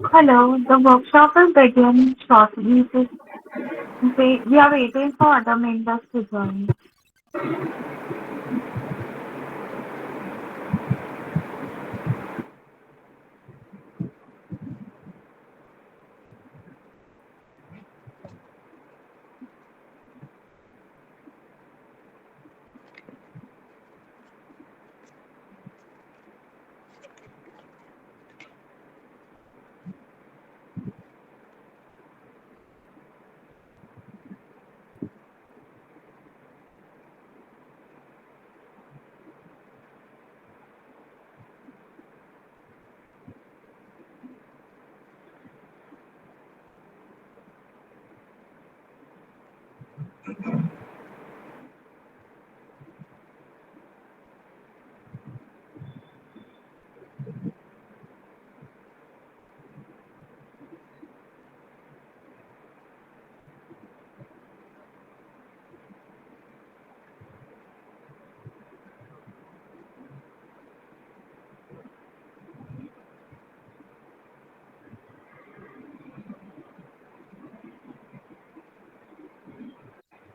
Hello, the workshop will begin shortly. We are waiting for other members to join.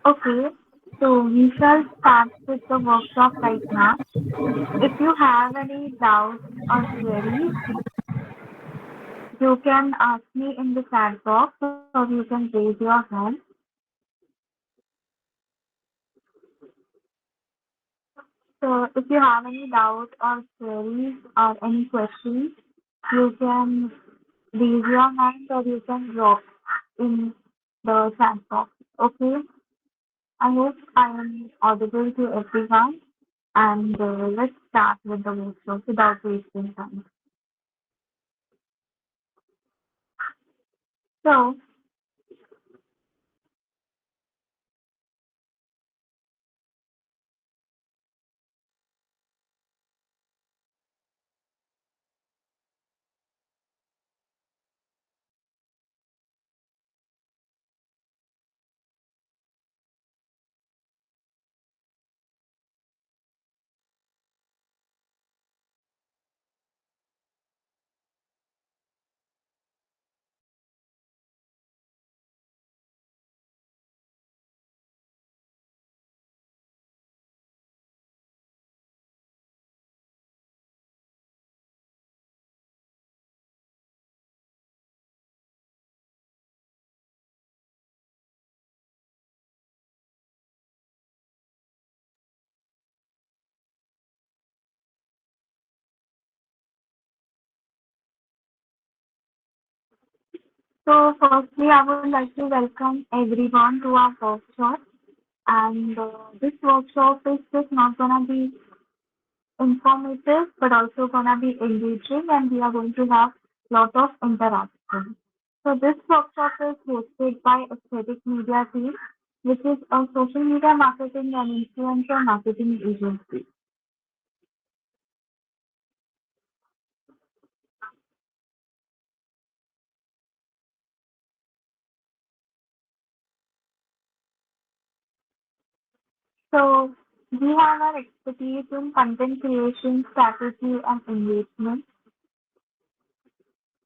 Okay, so we shall start with the workshop right now. If you have any doubts or queries, you can ask me in the chat box or you can raise your hand. So if you have any doubt or queries or any questions, you can raise your hand or you can drop in the chat box. Okay. I hope I am audible to everyone, and let's start with the workshop without wasting time. So, firstly, I would like to welcome everyone to our workshop. And this workshop is just not gonna be informative, but also gonna be engaging, and we are going to have lot of interaction. So this workshop is hosted by Aesthetic Media Team, which is a social media marketing and influencer marketing agency. So we have our expertise in content creation, strategy, and engagement,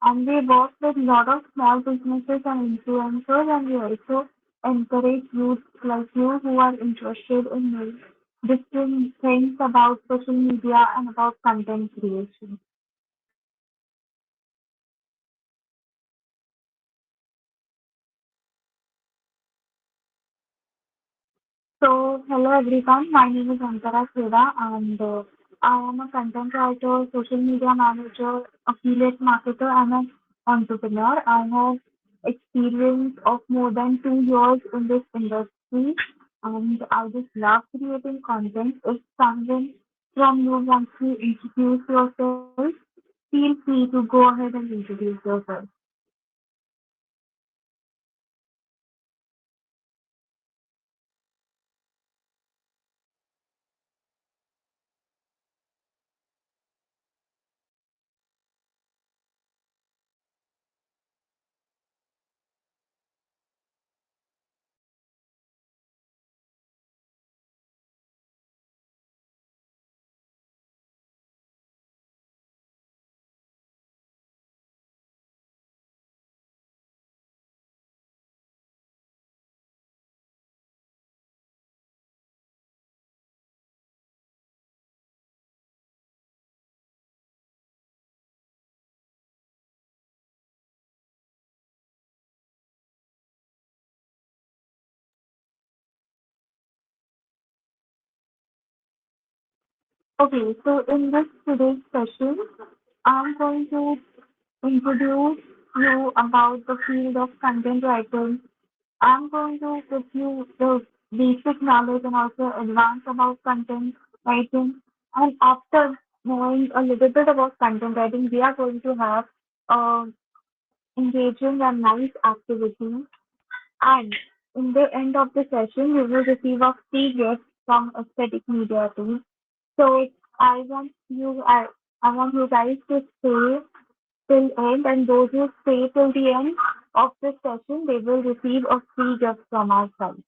and we work with a lot of small businesses and influencers, and we also encourage youth like you who are interested in different things about social media and about content creation. So, hello everyone. My name is Antara Chheda, and I am a content writer, social media manager, affiliate marketer, and an entrepreneur. I have experience of more than 2 years in this industry, and I just love creating content. If someone from you wants to introduce yourself, feel free to go ahead and introduce yourself. Okay, so in this today's session, I'm going to introduce you about the field of content writing. I'm going to give you the basic knowledge and also advance about content writing. And after knowing a little bit about content writing, we are going to have uh, engaging and nice activity. And in the end of the session, you will receive a free gift from Aesthetic Media Team. So I want you guys to stay till end, and those who stay till the end of this session, they will receive a free gift from our side.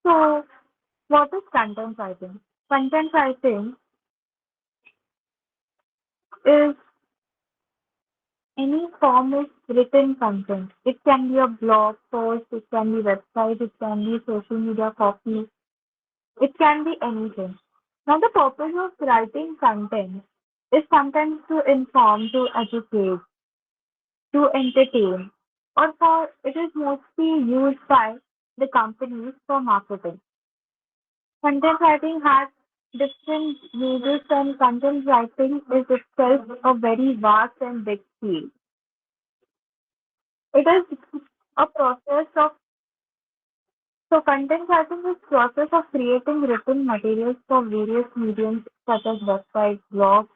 So, what is content writing? Content writing is any form of written content. It can be a blog post, it can be website, it can be social media copy, it can be anything. Now, the purpose of writing content is sometimes to inform, to educate, to entertain, or for it is mostly used by the companies for marketing. Content writing has different uses, and content writing is itself a very vast and big field. It is a process of content writing is process of creating written materials for various mediums such as websites, blogs,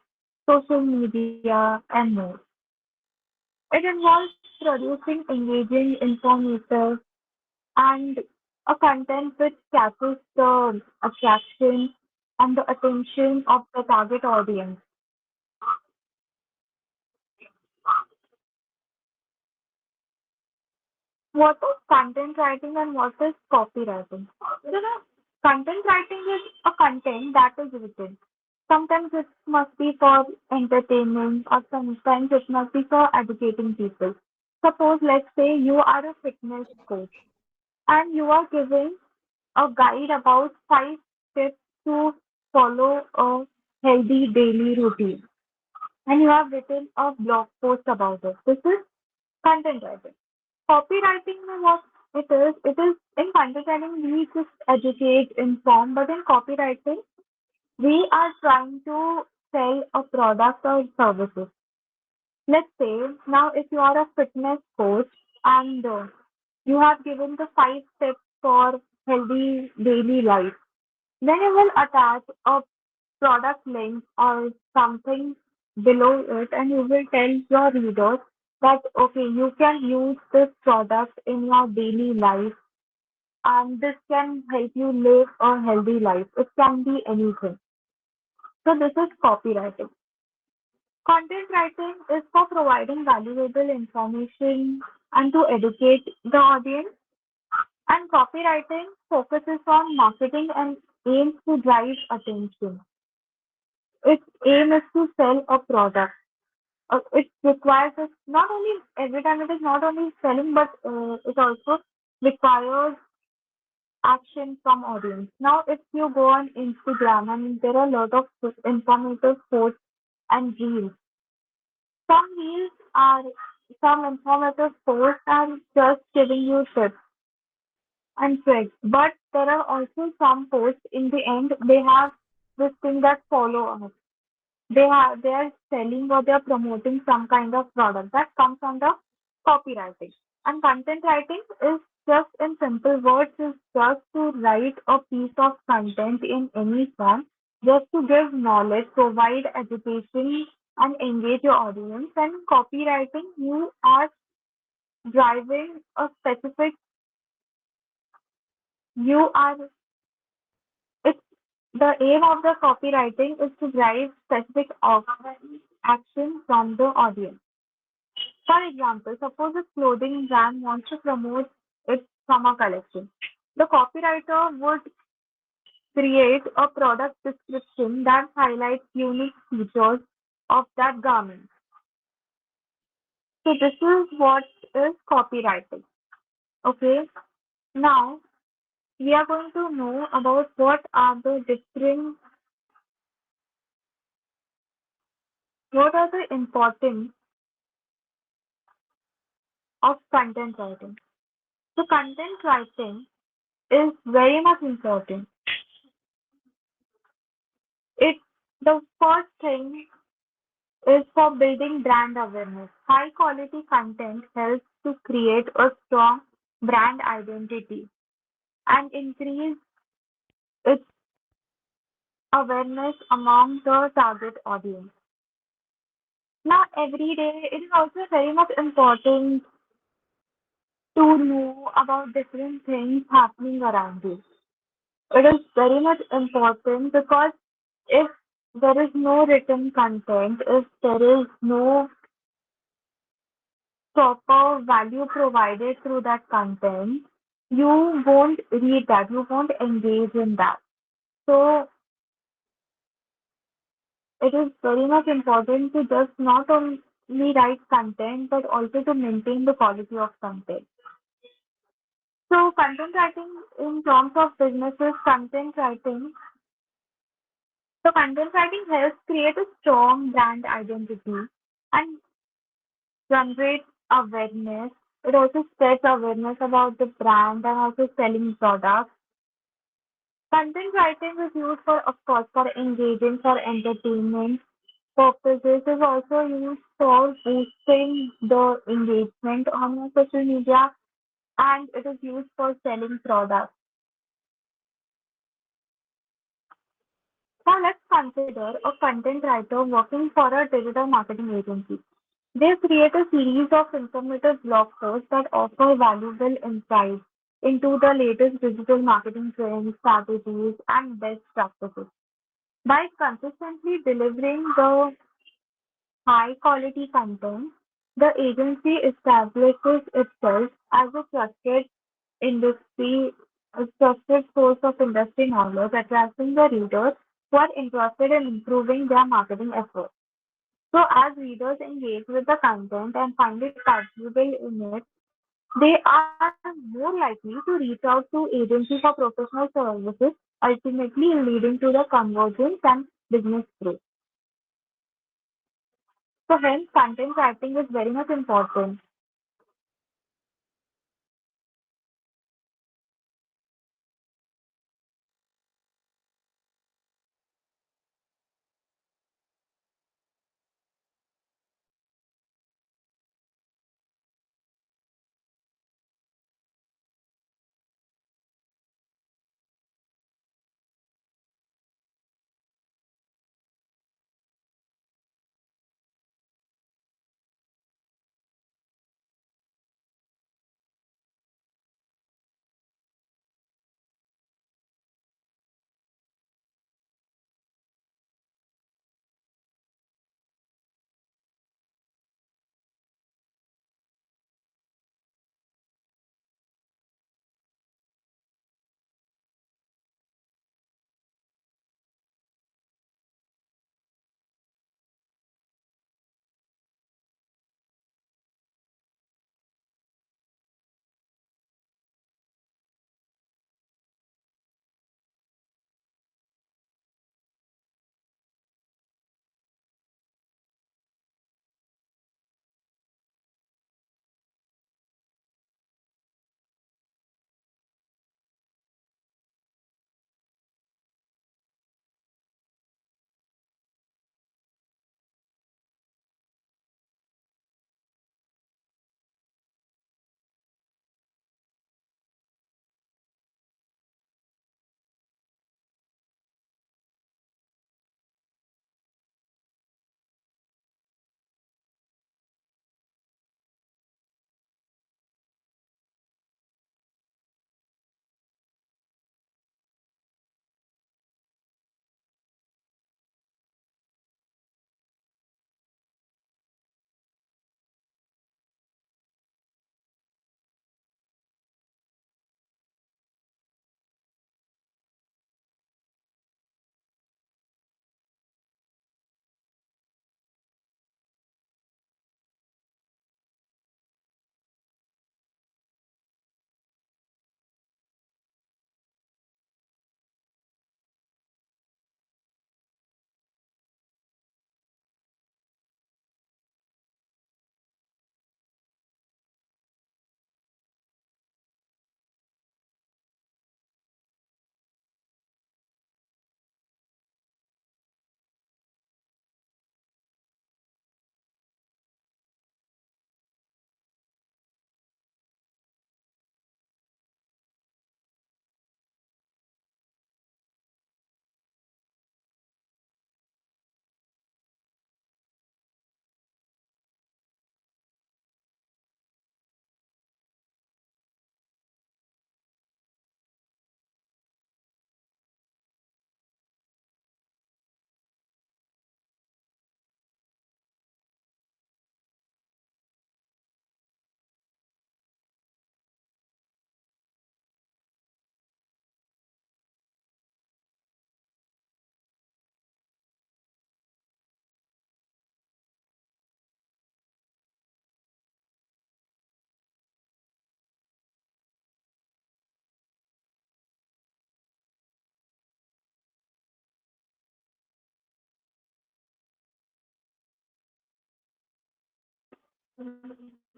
social media, and more. It involves producing engaging, informative, and a content which catches the attraction and the attention of the target audience. What is content writing and what is copywriting? Content writing is a content that is written. Sometimes it must be for entertainment or sometimes it must be for educating people. Suppose, let's say you are a fitness coach and you are giving a guide about 5 tips to follow a healthy daily routine. And you have written a blog post about it. This is content writing. Copywriting, what it is in content writing, we just educate, inform, but in copywriting, we are trying to sell a product or services. Let's say now if you are a fitness coach and you have given the 5 tips for healthy daily life, then you will attach a product link or something below it and you will tell your readers that okay, you can use this product in your daily life and this can help you live a healthy life. It can be anything. So this is copywriting. Content writing is for providing valuable information and to educate the audience. And copywriting focuses on marketing and aims to drive attention. Its aim is to sell a product. It requires us not only every time it is not only selling, but it also requires action from audience. Now, if you go on Instagram, and there are a lot of informative posts and reels. Some reels are some informative posts are just giving you tips and tricks, but there are also some posts in the end they have this thing that follow up. They are selling or they are promoting some kind of product that comes under copywriting. And content writing is just in simple words is just to write a piece of content in any form, just to give knowledge, provide education and engage your audience. And copywriting, you are driving a specific you are it's the aim of the copywriting is to drive specific action from the audience. For example, suppose a clothing brand wants to promote its summer collection. The copywriter would create a product description that highlights unique features of that garment. So this is what is copywriting. Okay. Now we are going to know about what are the importance of content writing. So content writing is very much important. It the first thing is for building brand awareness. High quality content helps to create a strong brand identity and increase its awareness among the target audience. Now, every day, it is also very much important to know about different things happening around you. It is very much important because if there is no written content, if there is no proper value provided through that content, you won't read that, you won't engage in that. So it is very much important to just not only write content but also to maintain the quality of content. So content writing in terms of businesses, content writing helps create a strong brand identity and generate awareness. It also spreads awareness about the brand and also selling products. Content writing is used for, of course, for engaging, for entertainment purposes. Is also used for boosting the engagement on your social media, and it is used for selling products. Now let's consider a content writer working for a digital marketing agency. They create a series of informative blog posts that offer valuable insights into the latest digital marketing trends, strategies, and best practices. By consistently delivering the high quality content, the agency establishes itself as industry, a trusted source of industry knowledge, attracting the readers who are interested in improving their marketing efforts. So, as readers engage with the content and find it valuable in it, they are more likely to reach out to agencies for professional services, ultimately leading to the convergence and business growth. So, hence, content writing is very much important.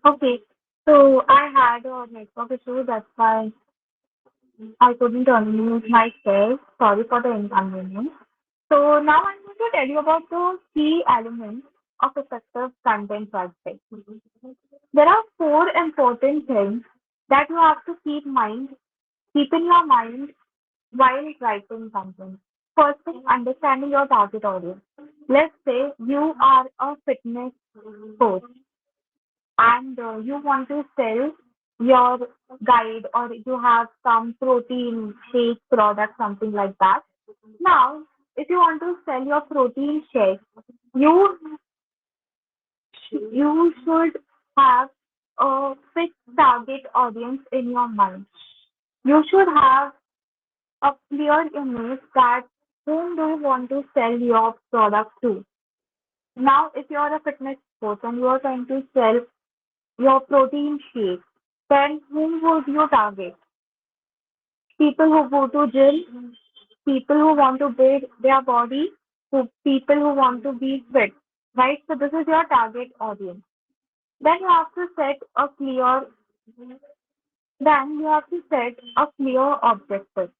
Okay, so I had a network issue, that's why I couldn't unmute myself. Sorry for the inconvenience. So now I'm going to tell you about the key elements of effective content writing. There are four important things that you have to keep in your mind while writing content. First is understanding your target audience. Let's say you are a fitness coach and you want to sell your guide or you have some protein shake product, something like that. Now, if you want to sell your protein shake, you you should have a fixed target audience in your mind. You should have a clear image that whom do you want to sell your product to. Now, if you are a fitness coach and you are trying to sell your protein shake, then whom would you target? People who go to gym, people who want to build their body, people who want to be fit, right? So this is your target audience. Then you have to set a clear, then you have to set a clear objective.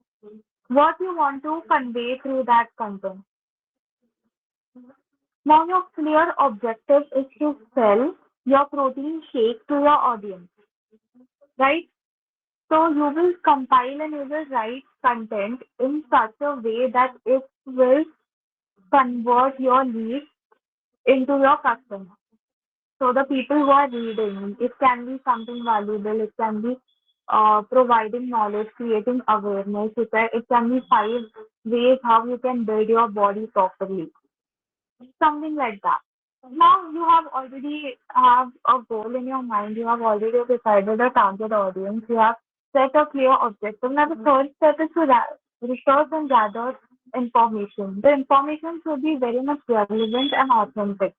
What you want to convey through that content. Now your clear objective is to sell your protein shake to your audience, right? So you will compile and you will write content in such a way that it will convert your lead into your customer. So the people who are reading, it can be something valuable, it can be providing knowledge, creating awareness, it can be five ways how you can build your body properly, something like that. Now you have already have a goal in your mind, you have already decided a target audience, you have set a clear objective. Now the third step is to research and gather information. The information should be very much relevant and authentic.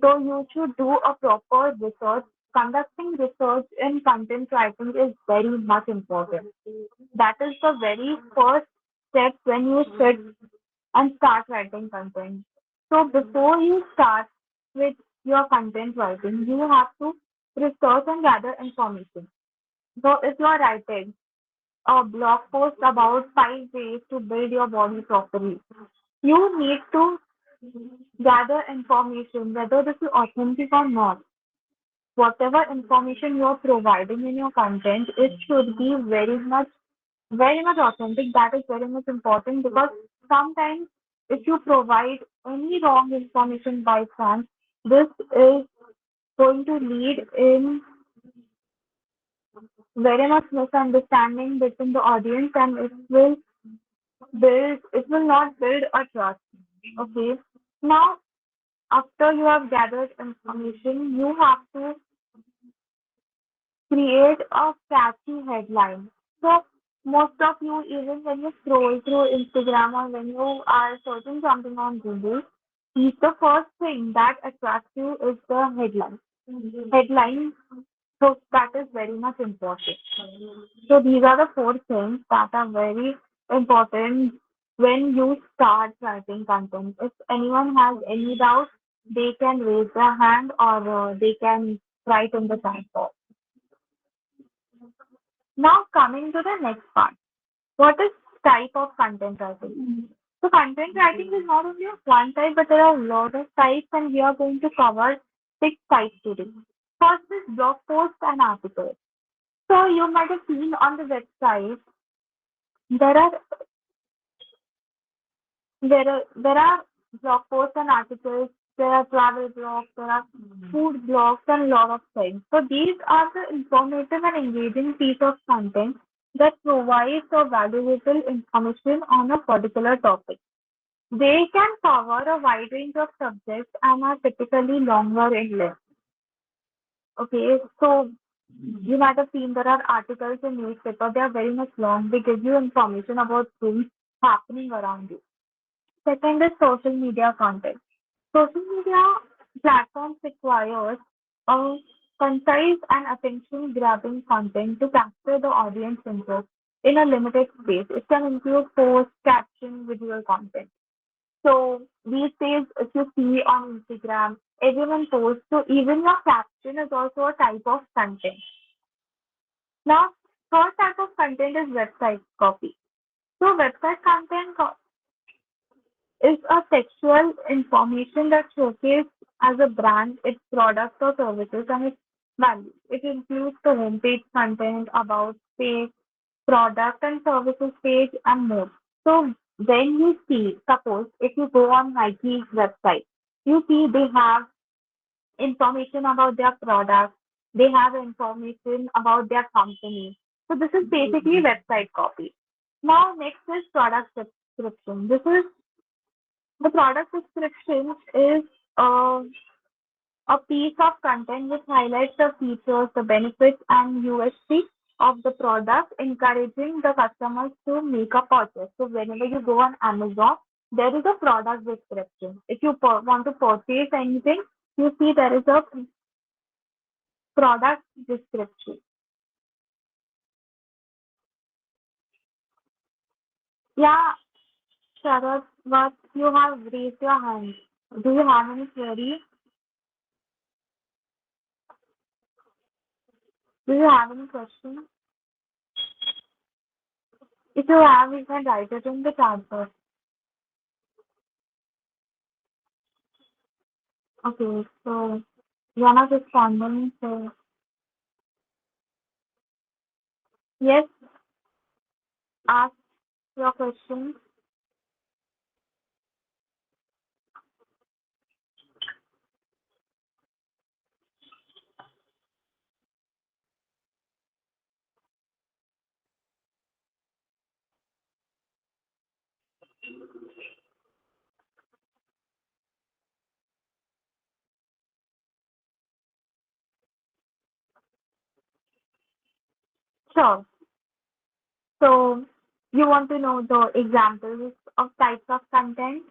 So you should do a proper research. Conducting research in content writing is very much important. That is the very first step when you sit and start writing content. So before you start with your content writing, you have to research and gather information. So if you are writing a blog post about 5 ways to build your body properly, you need to gather information whether this is authentic or not. Whatever information you are providing in your content, it should be very much authentic. That is very much important because sometimes if you provide any wrong information by chance, this is going to lead in very much misunderstanding between the audience and it will not build a trust. Okay. Now, after you have gathered information, you have to create a catchy headline. So most of you, even when you scroll through Instagram or when you are searching something on Google, the first thing that attracts you is the headline. Headline, so that is very much important. So these are the four things that are very important when you start writing content. If anyone has any doubt, they can raise their hand or they can write in the chat box. Now coming to the next part. What is type of content writing? So content writing is not only of one type, but there are a lot of types, and we are going to cover six types today. First is blog posts and articles. So you might have seen on the website there are there are blog posts and articles. There are travel blogs, there are food blogs, and a lot of things. So these are the informative and engaging piece of content that provides a valuable information on a particular topic. They can cover a wide range of subjects and are typically longer in length. Okay, so you might have seen there are articles in newspaper. They are very much long. They give you information about things happening around you. Second is social media content. Social media platforms requires a concise and attention-grabbing content to capture the audience interest in a limited space. It can include posts, caption, visual content. So these days, if you see on Instagram, everyone posts, so even your caption is also a type of content. Now, first type of content is website copy. So website content is a textual information that showcases as a brand its products or services and its value. It includes the homepage content, about page, product and services page, and more. So when you see, suppose if you go on Nike's website, you see they have information about their product, they have information about their company. So this is basically website copy. Now next is product description. This is the product description is uh, a piece of content which highlights the features, the benefits, and USP of the product, encouraging the customers to make a purchase. So whenever you go on Amazon, there is a product description. If you want to purchase anything, you see there is a product description. Yeah, Sharad, but you have raised your hand. Do you have any query? Do you have any question? If you have, you can write it in the chat box. Okay, so you're not responding, so yes, ask your question. Sure. So you want to know the examples of types of content?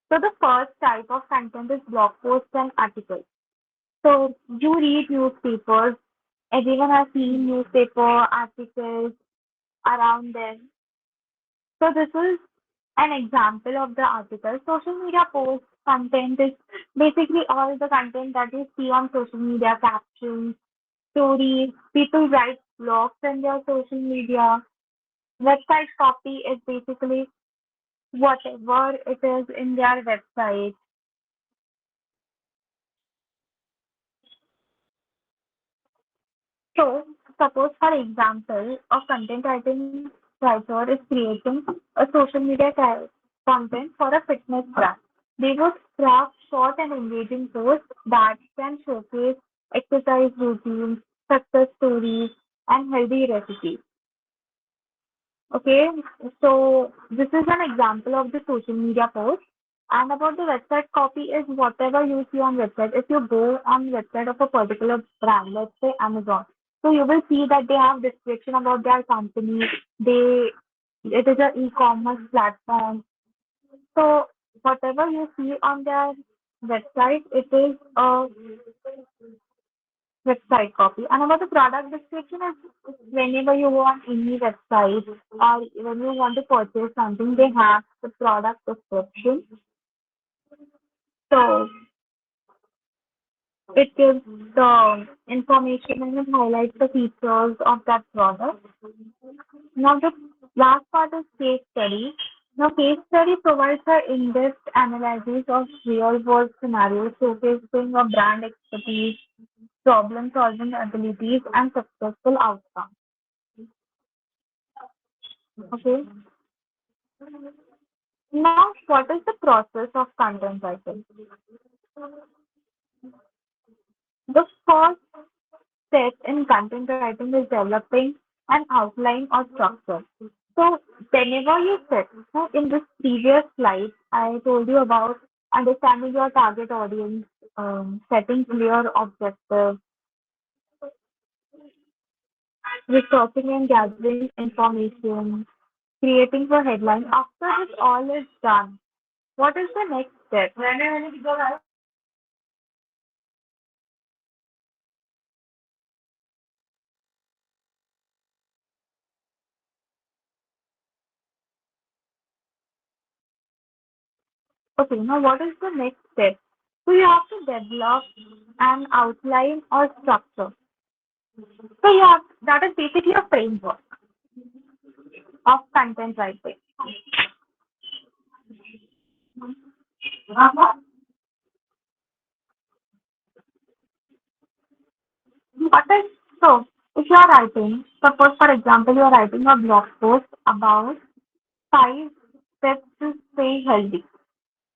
So the first type of content is blog posts and articles. So you read newspapers. Everyone has seen newspaper articles around them. So this is an example of the article. Social media post content is basically all the content that you see on social media, captions, stories. People write blogs in their social media. Website copy is basically whatever it is in their website. So, suppose for example, a content writing writer is creating a social media content for a fitness brand. They would craft short and engaging posts that can showcase exercise routines, success stories, and healthy recipes. Okay, so this is an example of the social media post. And about the website copy is whatever you see on website. If you go on website of a particular brand, let's say Amazon, so you will see that they have description about their company. It is an e-commerce platform. So whatever you see on their website, it is a website copy. And about the product description is whenever you go on any website or when you want to purchase something, they have the product description. So it gives the information and it highlights the features of that product. Now the last part is case study. Now case study provides an in-depth analysis of real-world scenarios showcasing a brand expertise, problem-solving abilities, and successful outcomes. Okay. Now, what is the process of content writing? The first step in content writing is developing an outline or structure. So, whenever you set, so in this previous slide, I told you about understanding your target audience, setting clear objectives, researching and gathering information, creating for headline. After this all is done, what is the next step? Okay, now what is the next step? So you have to develop an outline or structure. So you have that is basically a framework of content writing. What is so if you are writing, suppose for example you are writing a blog post about 5 steps to stay healthy.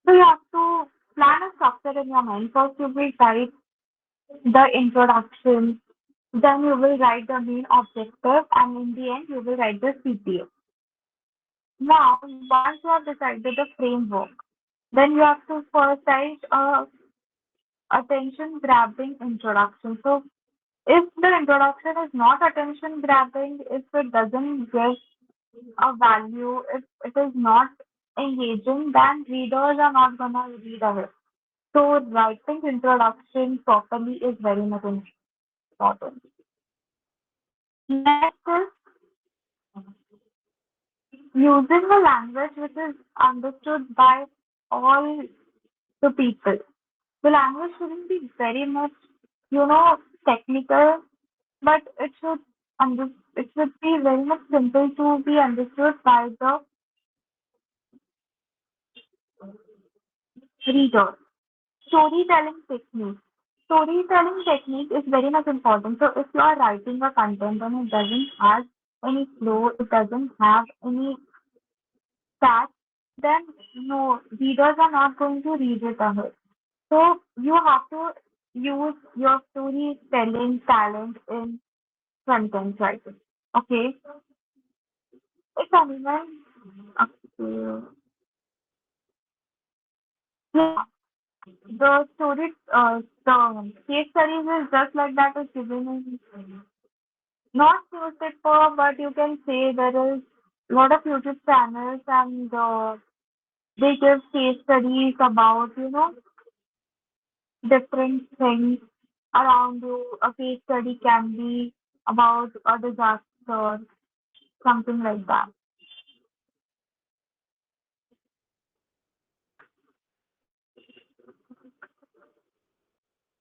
So you have to plan a structure in your mind. First you will write the introduction, then you will write the main objective, and in the end you will write the CTA. Now, once you have decided the framework, then you have to first write a attention grabbing introduction. So if the introduction is not attention grabbing, if it doesn't give a value, if it is not engaging, then readers are not gonna read ahead. So writing introduction properly is very much important. Next is using a language which is understood by all the people. The language shouldn't be very much, technical, but it should be very much simple to be understood by the reader. Storytelling technique. Storytelling technique is very much important. So if you are writing a content and it doesn't have any flow, it doesn't have any stats, then no, readers are not going to read it ahead. So you have to use your storytelling talent in content writing. Okay. If anyone, okay, yeah, the story, the case studies is just like that is given in not newspaper, but you can say there is a lot of YouTube channels and they give case studies about, different things around you. A case study can be about a disaster, something like that.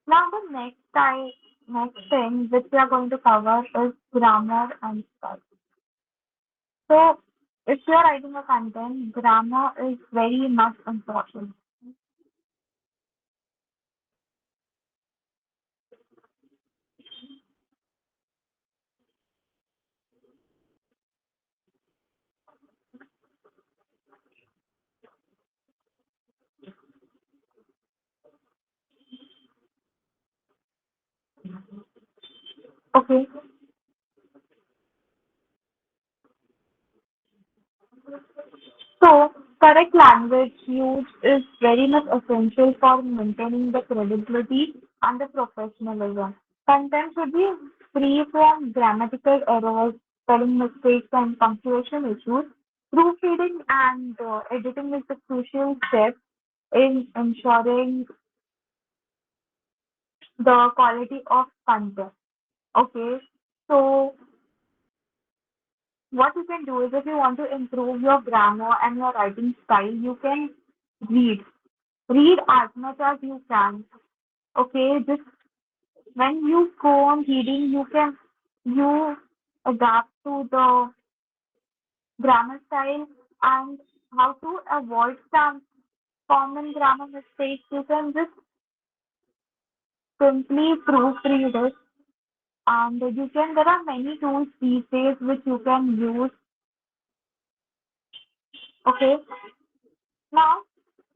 Now the next thing which we are going to cover is grammar and style. So if you are writing a content, grammar is very much important. Okay. So correct language use is very much essential for maintaining the credibility and the professionalism. Content should be free from grammatical errors, spelling mistakes, and punctuation issues. Proofreading and editing is the crucial step in ensuring the quality of content. Okay, so what you can do is if you want to improve your grammar and your writing style, you can read. Read as much as you can. Okay, just when you go on reading, you adapt to the grammar style and how to avoid some common grammar mistakes. You can just simply proofread it, and you can. There are many tools these days which you can use. Okay, now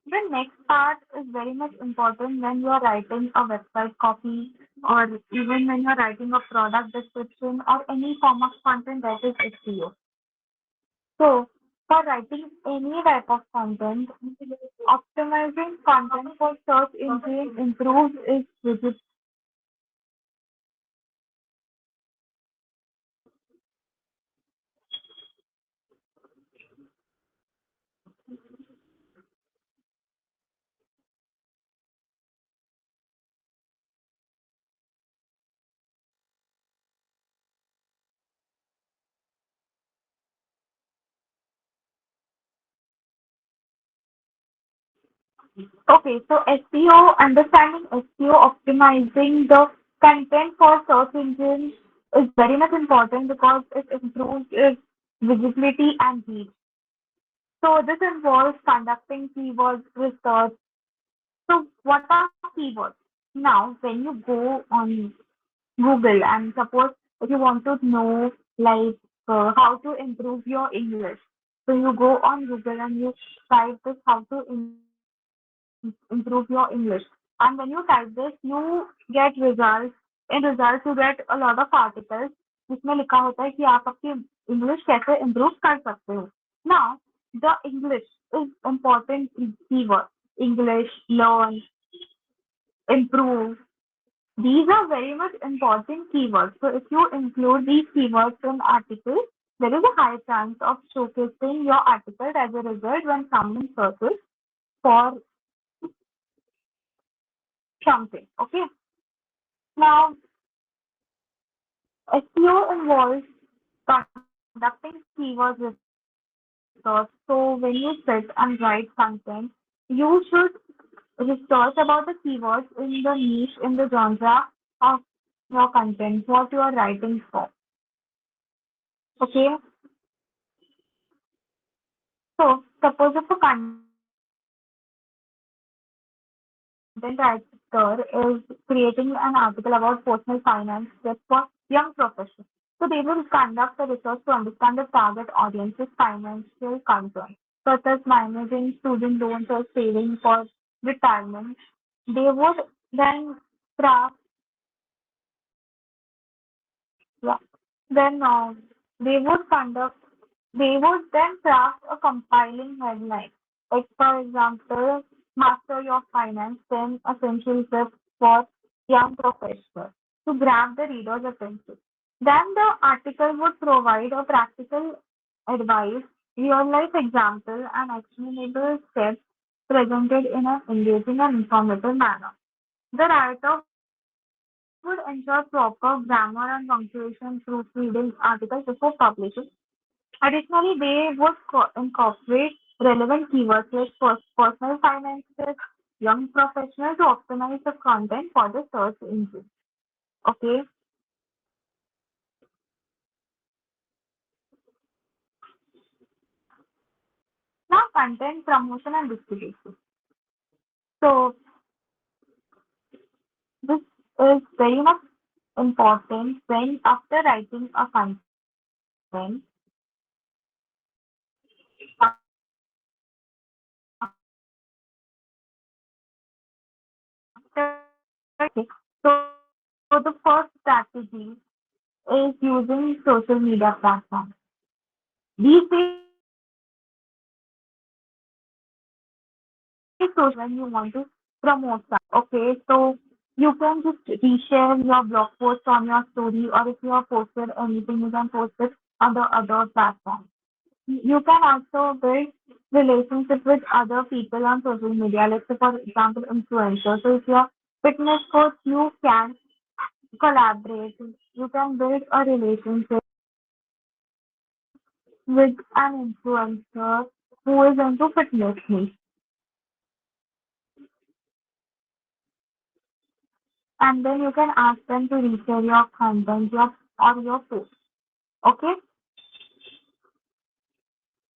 the next part is very much important when you are writing a website copy or even when you are writing a product description or any form of content that is SEO. So, for writing any type of content, optimizing content for search engine improves its visit. Okay, so SEO, understanding SEO, optimizing the content for search engines is very much important because it improves its visibility and reach. So this involves conducting keyword research. So what are keywords? Now, when you go on Google and suppose if you want to know like how to improve your English, so you go on Google and you type this how to improve your English, and when you type this, you get results. In results, you get a lot of articles जिसमें लिखा होता है कि आप अपनी English कैसे improve कर सकते हो. Now, the English is important keyword. English, learn, improve. These are very much important keywords. So if you include these keywords in articles, there is a high chance of showcasing your article as a result when someone searches for something. Okay. Now, SEO involves conducting keyword research. So when you sit and write content, you should research about the keywords in the niche, in the genre of your content, what you are writing for. Okay. So suppose if a content writer is creating an article about personal finance tips for young professionals. So they will conduct a research to understand the target audience's financial concern, such as managing student loans or saving for retirement. They would then craft Yeah. Then they would conduct, they would then craft a compiling headline. Like, for example, Master Your Finance 10 Essential Tips for Young Professionals to grab the reader's attention. Then the article would provide a practical advice, real life example, and actionable steps presented in an engaging and informative manner. The writer would ensure proper grammar and punctuation proofreading articles before publishing. Additionally, they would incorporate relevant keywords like personal finances, young professional to optimize the content for the search engine. Okay. Now, content promotion and distribution. So, this is very much important when after writing a content, after so the first strategy is using social media platforms. These days, social media platforms are very much important when you want to promote something. Okay, so you can just reshare your blog post on your story, or if you have posted anything, you can post it on the other platform. You can also build relationships with other people on social media, like say for example influencers. So if you're fitness coach, you can collaborate. You can build a relationship with an influencer who is into fitness niche, and then you can ask them to reshare your content or your post. Okay.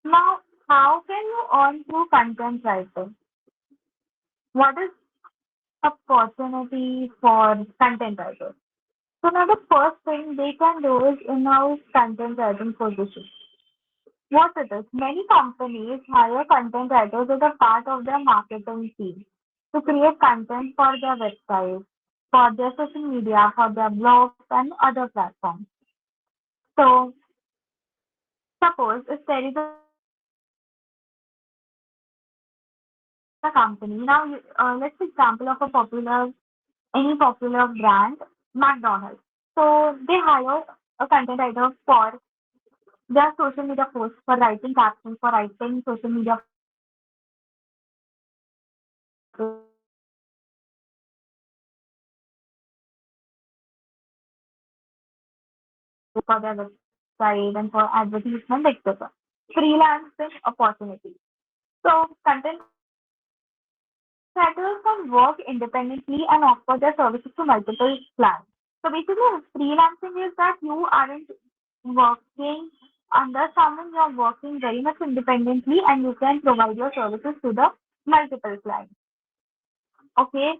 Now, how can you earn through content writing? What is opportunity for content writers? So now the first thing they can do is in-house content writing position. What it is? Many companies hire content writers as a part of their marketing team to create content for their website, for their social media, for their blogs and other platforms. So suppose if there is a company, let's example of a any popular brand, McDonald's. So they hire a content writer for their social media posts, for writing captions, for writing social media photos, for writing articles, for their website and for advertisement, etc. Freelancing opportunity. So content writers Writers can work independently and offer their services to multiple clients. So basically, freelancing is that you aren't working under someone, you're working very much independently and you can provide your services to the multiple clients. Okay.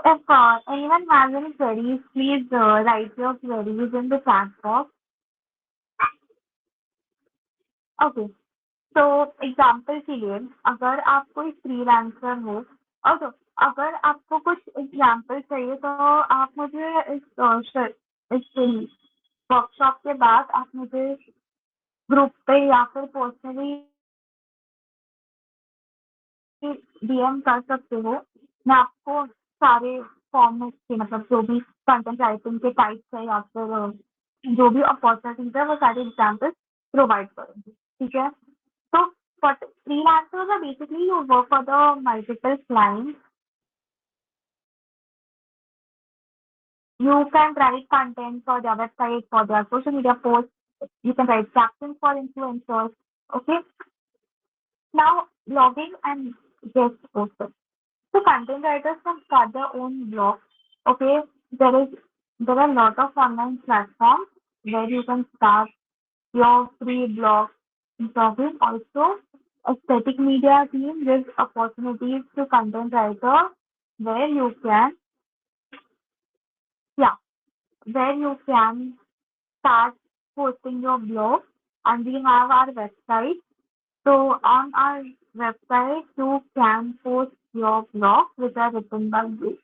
If anyone has any queries, please write your queries in the chat box. Okay तो example के लिए अगर आप कोई freelancer हो और तो अगर आपको कुछ एग्जाम्पल चाहिए तो आप मुझे इस वर्कशॉप के बाद आप मुझे ग्रुप पे या फिर पर्सनली डीएम कर सकते हो। मैं आपको सारे फॉर्मेट के मतलब जो भी कंटेंट राइटिंग के टाइप्स है या फिर जो भी अपॉर्चुनिटीज है वो सारे एग्जाम्पल प्रोवाइड करूँगी। ठीक है? So but freelancers are basically you work for the multiple clients. You can write content for their website, for their social media posts. You can write captions for influencers. Okay. Now blogging and guest posters. So content writers can start their own blog. Okay. There is there are a lot of online platforms where you can start your free blog blogging. Also, aesthetic media team gives opportunities to content writer where you can, yeah, where you can start posting your blog. And we have our website. So on our website, you can post your blog which are written by you.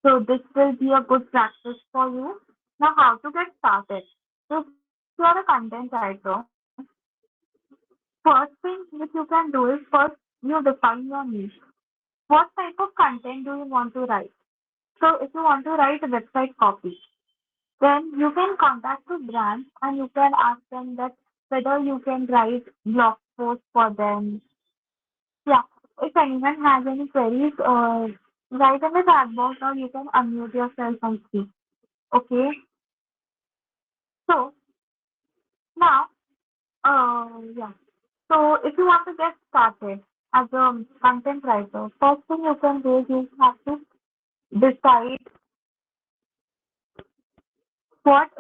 So this will be a good practice for you. Now, how to get started? So if you are a content writer, first thing which you can do is first you define your niche. What type of content do you want to write? So if you want to write a website copy, then you can contact the brand and you can ask them that whether you can write blog posts for them. Yeah. If anyone has any queries, write in the chat box or you can unmute yourself and speak. Okay. So now, yeah. So if you want to get started as a content writer, first thing you can do is you have to decide what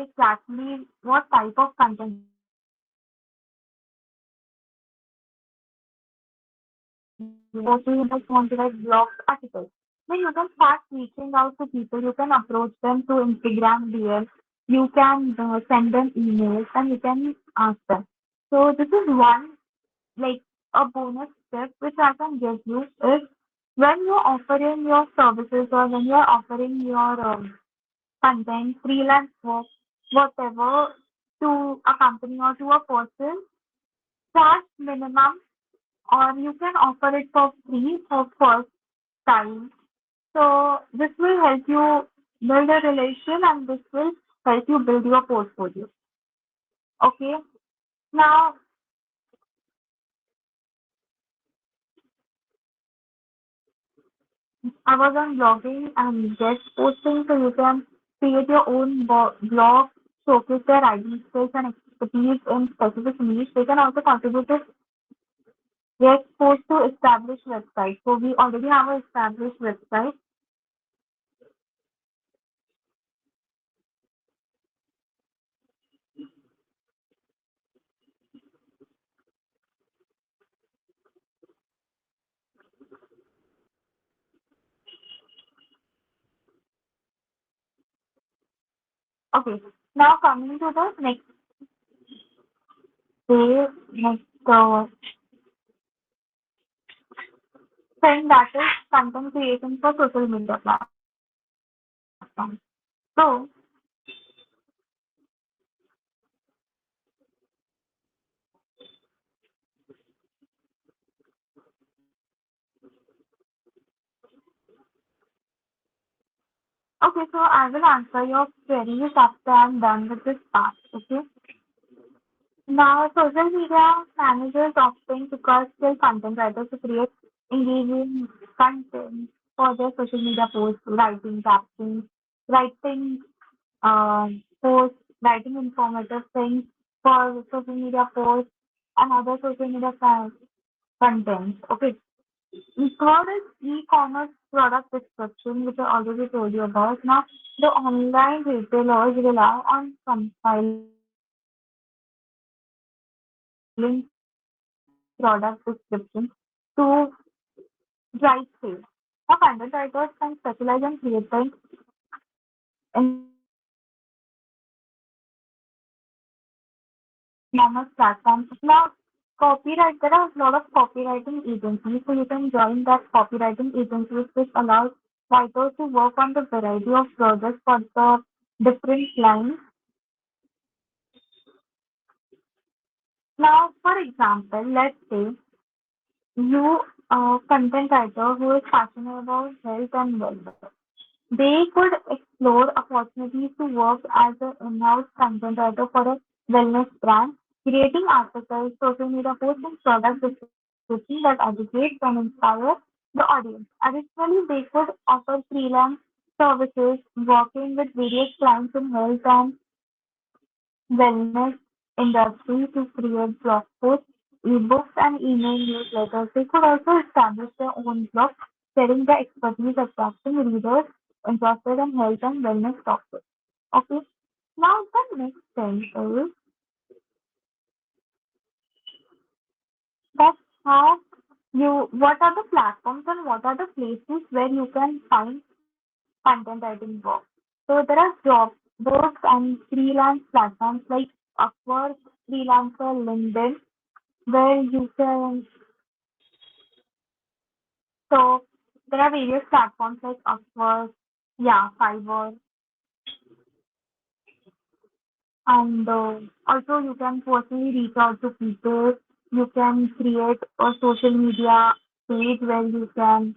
type of content you want to write. So if you just want to write blogs articles, then you can start reaching out to people. You can approach them to Instagram DM. You can send them emails and you can ask them. So this is one like a bonus tip which I can give you is when you're offering your services or when you're offering your content, freelance work, whatever, to a company or to a person, charge minimum or you can offer it for free for first time. So this will help you build a relation and this will help you build your portfolio. Okay. Now I was on blogging and guest posting, so you can create your own blog, showcase their ID skills and expertise in specific niche. They can also contribute to guest post to establish website. So we already have an established website. Okay. Now coming to the next day, next thing that is content creation for social media platforms. So okay, so I will answer your queries after I'm done with this part. Okay. Now, social media managers often require skilled content writers to create engaging content for their social media posts, writing captions, writing posts, writing informative things for social media posts. and other social media contents. Okay. Third is e-commerce product description, which I already told you about. Now, the online retailers rely on compiling product description to drive sales. Now, content writers can specialize in creating e-commerce platforms now, there are a lot of copywriting agencies, so you can join that copywriting agencies, which allows writers to work on the variety of projects for the different clients. Now, for example, let's say you a content writer who is passionate about health and wellness. They could explore opportunities to work as an in-house content writer for a wellness brand, creating articles, social media posts, and product descriptions that educate and inspire the audience. Additionally, they could offer freelance services, working with various clients in health and wellness industry to create blog posts, ebooks, and email newsletters. They could also establish their own blog, sharing their expertise, attracting readers interested in health and wellness topics. Okay. Now the next thing is that how what are the platforms and what are the places where you can find content writing work. So there are job boards and freelance platforms like Upwork, Freelancer, LinkedIn, where you can so there are various platforms like Upwork, yeah, Fiverr, and also you can personally reach out to people. You can create a social media page where you can,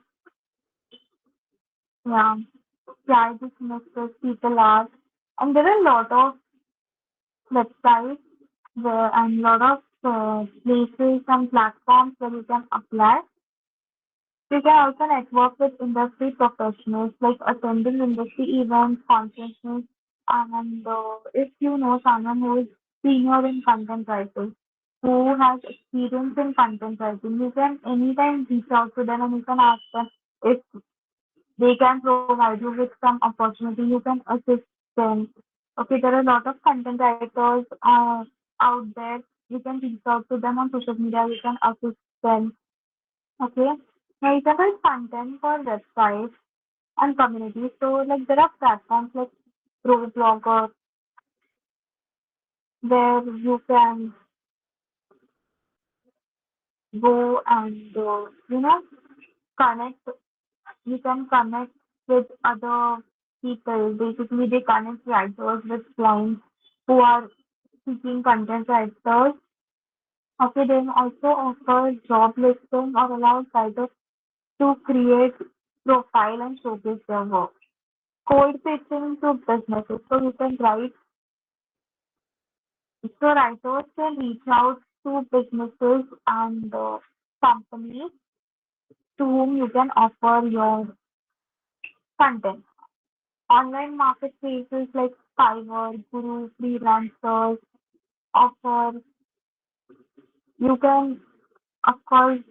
yeah, try this message people ask. And there are a lot of websites where and lot of places and platforms where you can apply. You can also network with industry professionals, like attending industry events, conferences, and if you know someone who is senior in content writing, who has experience in content writing, you can anytime reach out to them and you can ask them if they can provide you with some opportunity. You can assist them. Okay, there are a lot of content writers out there. You can reach out to them on social media. You can assist them. Okay. Now, you can write content for websites and communities. So, like, there are platforms like Pro Blogger where you can go and, connect. You can connect with other people. Basically, they connect writers with clients who are seeking content writers. Okay, they also offer job listings or allow writers to create profile and showcase their work. Cold pitching to businesses. So you can write, so writers can reach out to businesses and companies to whom you can offer your content. Online marketplaces like Fiverr, Guru, freelancers offer, you can, of course,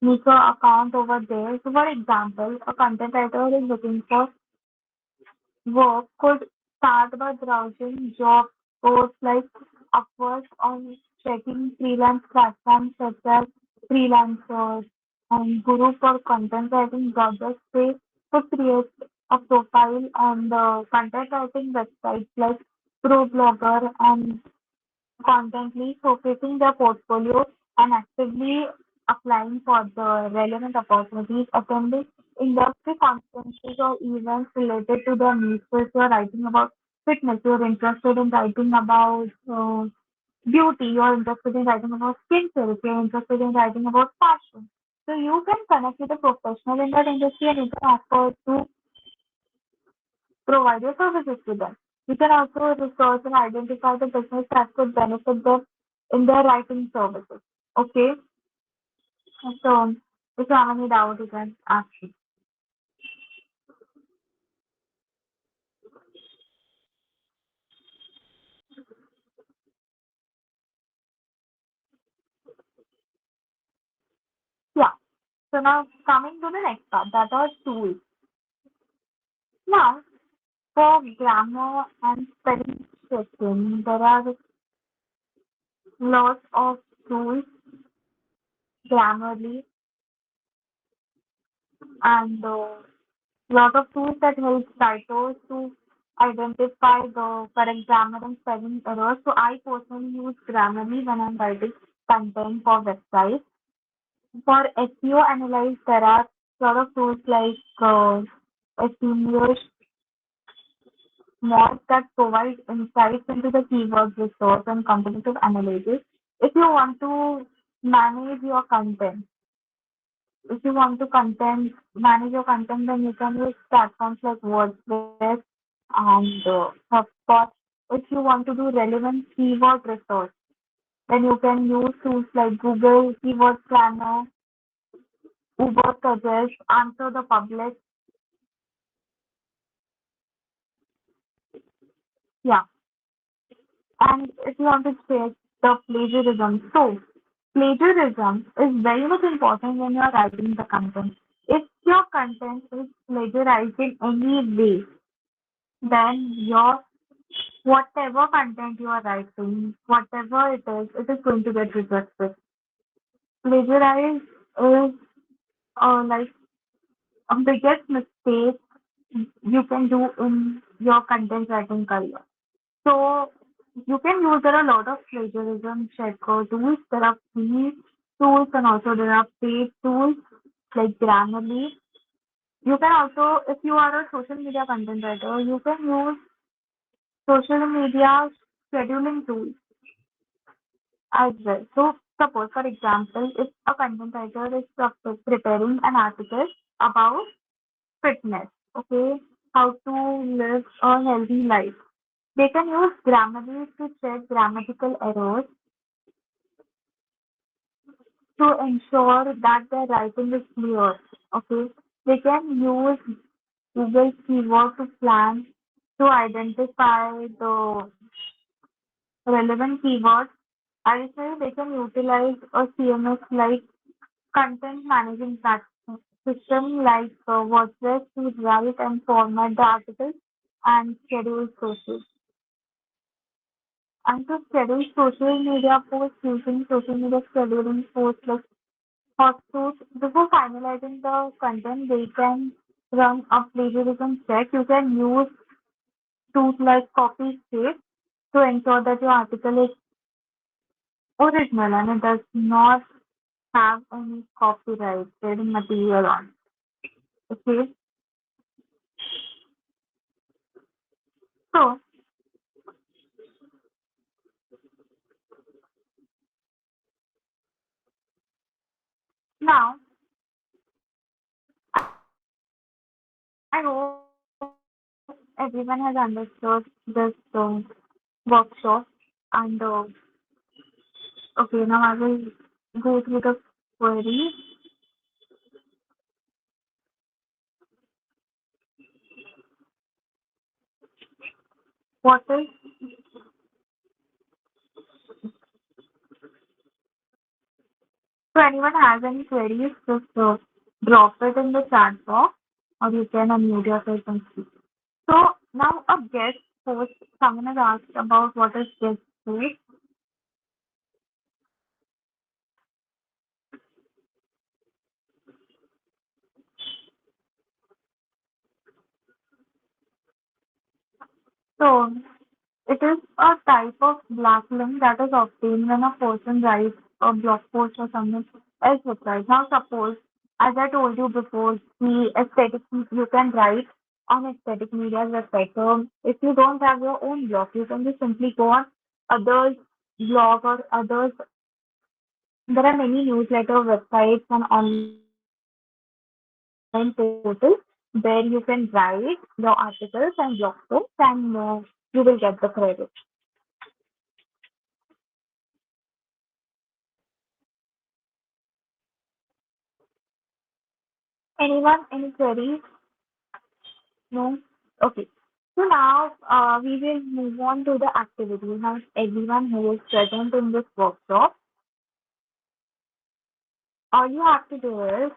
make an account over there. So, for example, a content writer is looking for work could start by browsing job posts like Upwork or checking freelance platforms such as Freelancers and Guru for content writing projects. They could create a profile on the content writing websites like ProBlogger and constantly showcasing their portfolio and actively applying for the relevant opportunities, attending industry conferences or events related to their niche. So if you're writing about fitness, you're interested in writing about beauty, you're interested in writing about skincare, if you're interested in writing about fashion. So you can connect with a professional in that industry and you can offer to provide your services to them. You can also research and identify the business that could benefit them in their writing services. Okay, so if you have any doubt, you can ask me. So now coming to the next part, that are tools. Now, for grammar and spelling checking, there are lots of tools, Grammarly, and lot of tools that help writers to identify the correct grammar and spelling errors. So I personally use Grammarly when I'm writing content for websites. For SEO analyze, there are lot of tools like SEO Mods that provide insights into the keyword research and competitive analysis. If you want to manage your content, if you want to content manage your content, then you can use platforms like WordPress and HubSpot. If you want to do relevant keyword research, then you can use tools like Google Keyword Planner, Uber Suggest, Answer the Public. Yeah, and if you want to check the plagiarism, so plagiarism is very much important when you're writing the content. If your content is plagiarized in any way, then your whatever content you are writing, whatever it is going to get rejected. Plagiarize is like a biggest mistake you can do in your content writing career. So you can use there are a lot of plagiarism checker tools. There are free tools and also there are paid tools like Grammarly. You can also, if you are a social media content writer, you can use social media scheduling tools as well. So suppose, for example, if a content writer is preparing an article about fitness, okay, how to live a healthy life. They can use Grammarly to check grammatical errors to ensure that their writing is clear. Okay, they can use Google keyword to plan to identify the relevant keywords. Additionally, they can utilize a CMS like content managing platform system like WordPress to write and format the articles and schedule sources. And to schedule social media posts using social media scheduling posts like Hotshoot, before finalizing the content, they can run a plagiarism check. You can use tools like copy paste to ensure that your article is original and it does not have any copyrighted material on. Okay, so now I hope everyone has understood this workshop and okay, now I will go through the query. What is So anyone has any queries, just drop it in the chat box or you can unmute yourself and speak. So now a guest post, someone has asked about what is guest post. So it is a type of black link that is obtained when a person writes a blog post or something else website. Now suppose, as I told you before, the aesthetic you can write on aesthetic media's website. So if you don't have your own blog, you can just simply go on others blog or others. There are many newsletter websites and online portals where you can write your articles and blog posts and you will get the credit. Anyone, any queries? No? Okay. So now we will move on to the activity. Now everyone who is present in this workshop, all you have to do is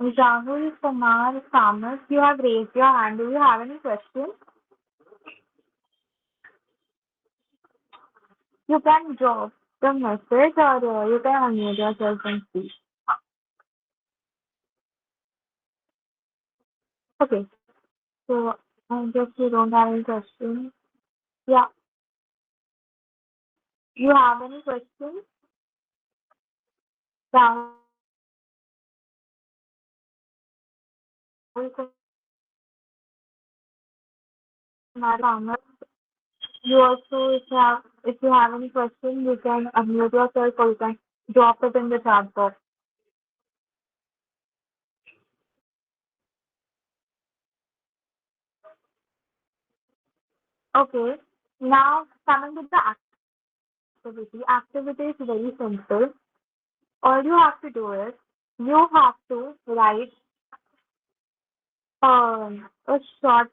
Rahul Kumar Thomas, you have raised your hand. Do you have any questions? You can drop the message or you can unmute yourself and speak. Okay, so I guess you don't have any questions. Yeah, you have any questions? Rahul Kumar Thomas, you also, if you have any questions, you can unmute yourself or you can drop it in the chat box. Okay, now coming to the activity. Activity is very simple. All you have to do is you have to write a short.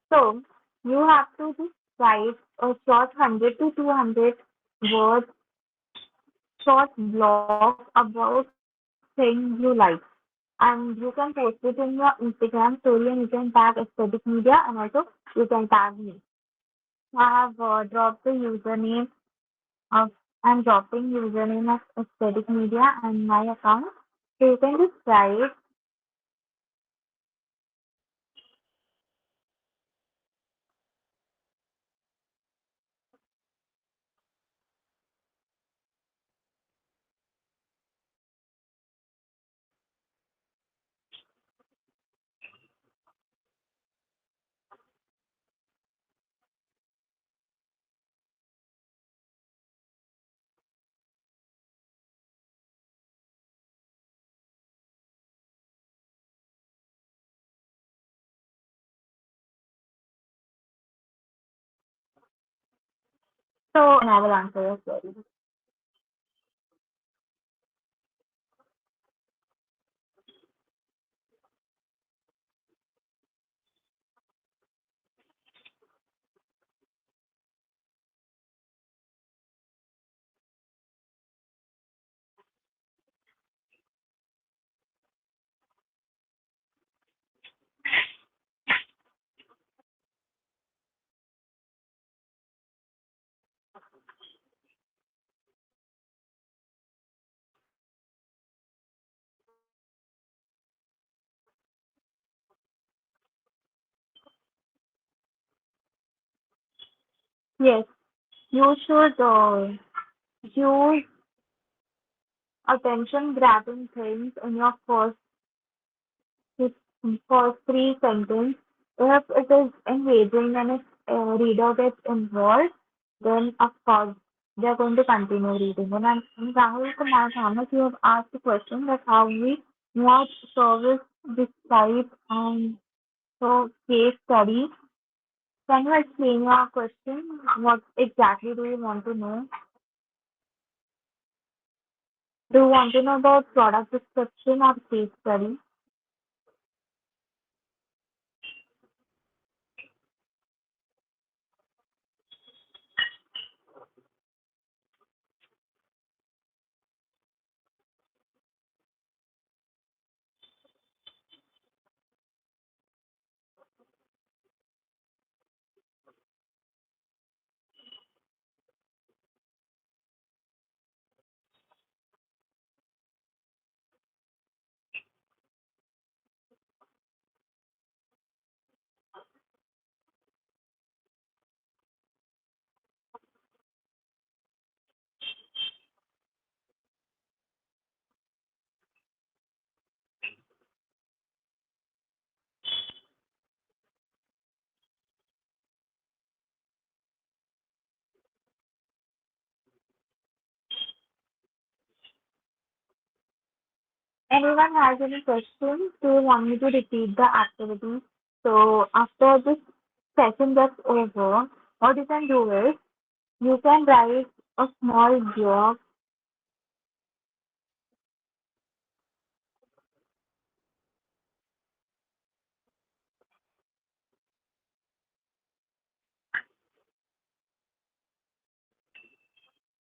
So you have to just write a short 100 to 200 words, short blog about things you like. And you can post it in your Instagram story and you can tag aesthetic media and also you can tag me. I have dropped the username of I'm dropping username of aesthetic media and my account. So you can just write. So and I will answer your query. Yes, you should use attention grabbing things in your first three sentences. If it is engaging and if reader gets involved, then of course they're going to continue reading. And Rahul Kumar Thomas, you have asked the question that how we watch service describe and so case study. Can you explain your question? What exactly do you want to know? Do you want to know about product description or case study? Anyone has any questions? Do you want me to repeat the activity? So after this session gets over, what you can do is you can write a small blog.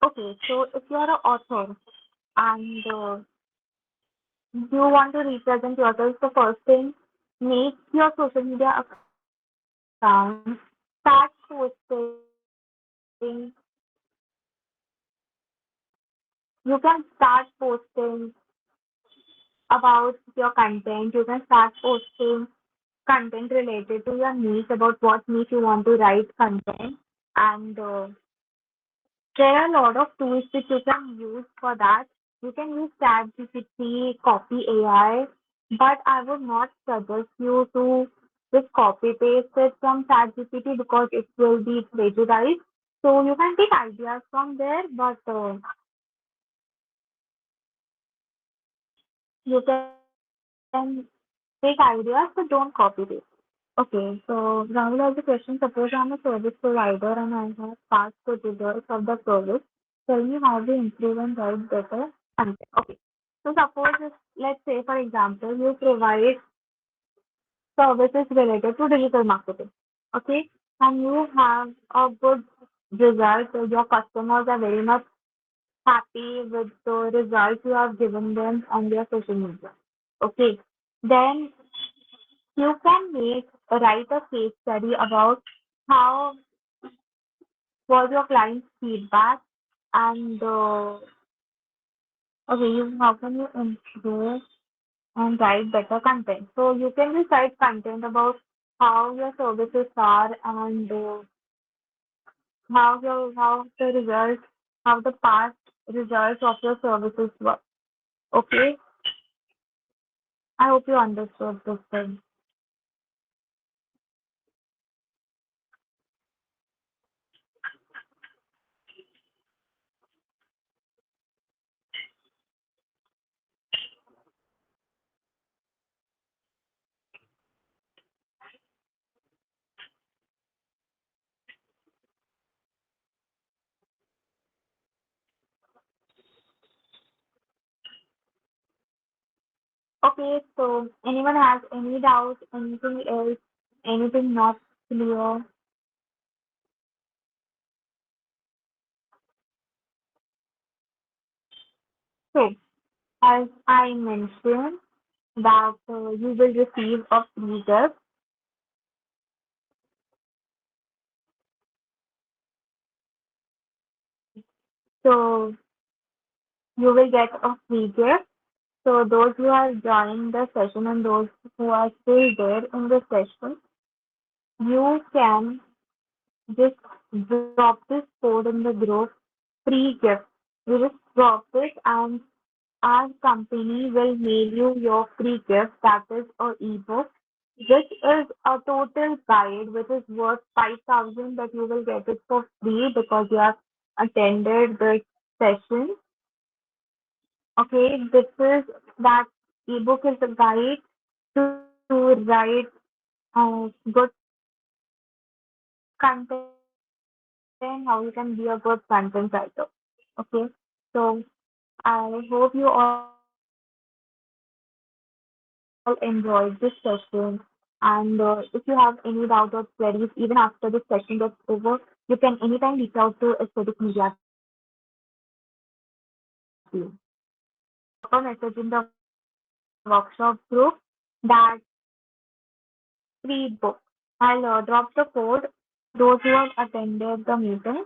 Okay, so if you're an author and you want to represent yourself, the first thing, make your social media account, start posting, you can start posting about your content, you can start posting content related to your niche, about what niche you want to write content. And there are a lot of tools which you can use for that. You can use ChatGPT, Copy AI, but I would not suggest you to just copy paste it from ChatGPT because it will be plagiarized. So you can take ideas from there, but you can take ideas, but don't copy paste. Okay, so Rahul has a question. Suppose I'm a service provider and I have past procedures of the service. Tell me how we improve and write better content. Okay, so suppose if, let's say for example, you provide services related to digital marketing. Okay, and you have a good result. So your customers are very much happy with the results you have given them on their social media. Okay, then you can write a case study about how was your client's feedback and okay, how can you improve and write better content. So you can just write content about how your services are and how the results, how the past results of your services were. Okay, I hope you understood this thing. Okay, so anyone has any doubt, anything else, anything not clear? So, as I mentioned, that you will receive a free gift. So, you will get a free gift. So, those who are joining the session and those who are still there in the session, you can just drop this code in the group, free gift. You just drop it and our company will mail you your free gift, that is a ebook. This is a total guide which is worth 5,000 that you will get it for free because you have attended the session. Okay, this is that ebook is a guide to write good content, how you can be a good content writer. Okay, so I hope you all enjoyed this session. And if you have any doubt or queries, even after this session gets over, you can anytime reach out to Aesthetic Media team. Okay, so I'll drop a message in the workshop group that free book. I'll drop the code. Those who have attended the meeting,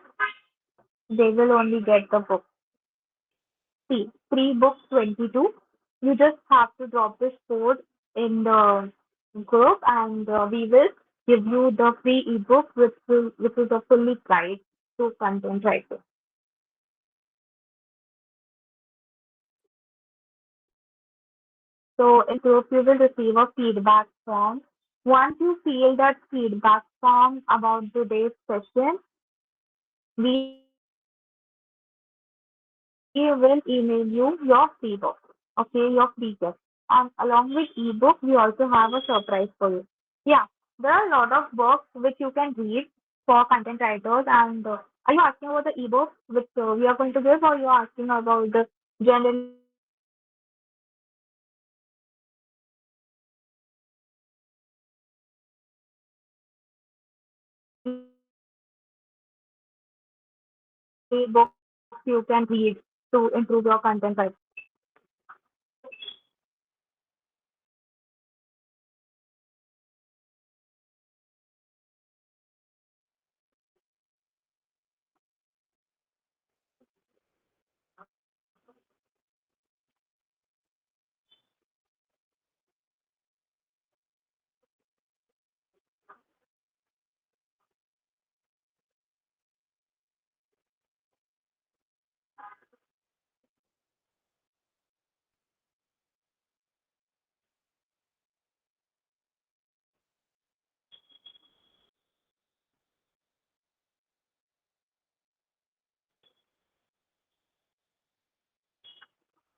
they will only get the book. See, free book 22. You just have to drop this code in the group and we will give you the free ebook which is a fully guide to content writing. So in group you will receive a feedback form. Once you fill that feedback form about today's session, we will email you your free book. Okay, your free gift. And along with ebook, we also have a surprise for you. Yeah, there are a lot of books which you can read for content writers. And are you asking about the ebook which we are going to give, or you are asking about the generally available books which you can read for content writers? Okay, so there are a lot of books which you can read you can read to improve your content writing?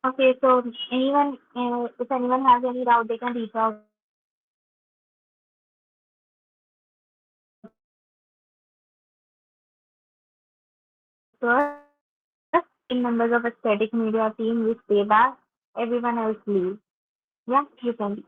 Okay, so anyone, if anyone has any doubt, they can reach out to us. Team members of aesthetic media team, we stay back. Everyone else leave. Yeah, you can.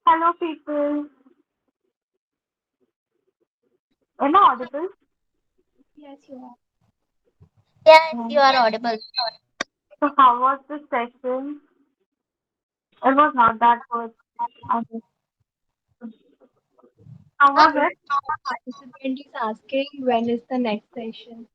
Hello, people. Am I audible? Yes, you are. Yes, Yeah. you are audible. So how was the session? It was not that good. I guess. How Uh, was it? Participant is asking when is the next session.